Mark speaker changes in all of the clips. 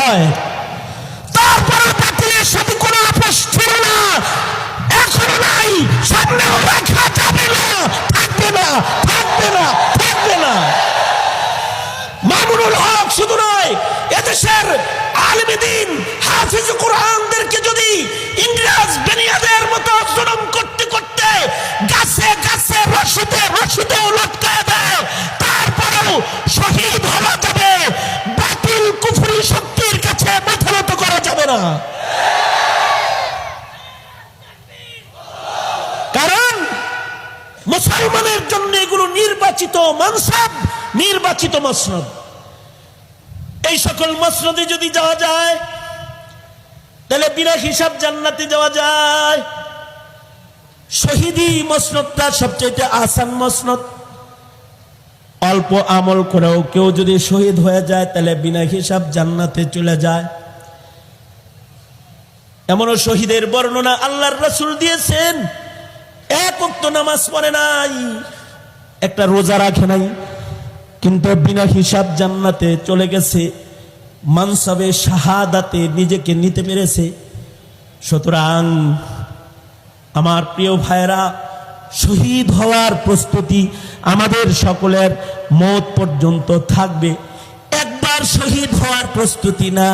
Speaker 1: হয়, তারপরে বাতিলের সাথে কোনো আপোষ ছিল না, এখনো নাই, সামনেও রাখা যাবে না, থাকবে না, থাকবে না, থাকবে না। মামুনুল হক শুধু নয়, এদেশের আলেম দ্বীন হাফিজ কোরআনদেরকে যদি ইংরেজ বেনিয়াদের মতো জুলুম করতে করতে গাছে গাছে রশিদে রশিদে লটকায় দেয়, তারপরেও শহীদ হওয়া যাবে, বাতিল কুফরি শক্তির কাছে মাথা নত করা যাবে না। কারণ মুসলমানের জন্য এগুলো নির্বাচিত মানসাব, নির্বাচিত মসনদ। এই সকল মসনদে যদি যাওয়া যায় তাহলে বিনা হিসাব জান্নাতে যাওয়া যায়। শহীদি মসনদটা সবচেয়ে আসান মসনদ। অল্প আমল করেও কেউ যদি শহীদ হয়ে যায় তাহলে বিনা হিসাব জান্নাতে চলে যায়। এমনও শহীদের বর্ণনা আল্লাহর রাসূল দিয়েছেন, এক ওয়াক্ত নামাজ পড়ে নাই, একটা রোজা রাখে নাই, কিন্তু বিনা হিসাব জান্নাতে চলে গেছে, মানসাবে শাহাদাতে নিজেকে নিতে পেরেছে। সুতরাং আমার প্রিয় ভাইরা, শহীদ হওয়ার প্রস্তুতি আমাদের সকলের মওত পর্যন্ত থাকবে। একবার শহীদ হওয়ার প্রস্তুতি না,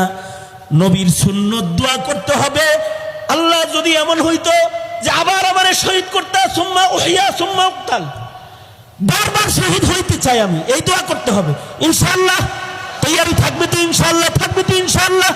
Speaker 1: নবীর সুন্নত দোয়া করতে হবে। আল্লাহ যদি এমন হইতো যে আবার আমারে শহীদ করতে, সুম্মা উহিয়া সুম্মা উক্তাল, বারবার শহীদ হইতে চাই আমি, এই দোয়া করতে হবে। ইনশাআল্লাহ তৈয়ারি থাকবে তো, ইনশাআল্লাহ থাকবে তো, ইনশাআল্লাহ।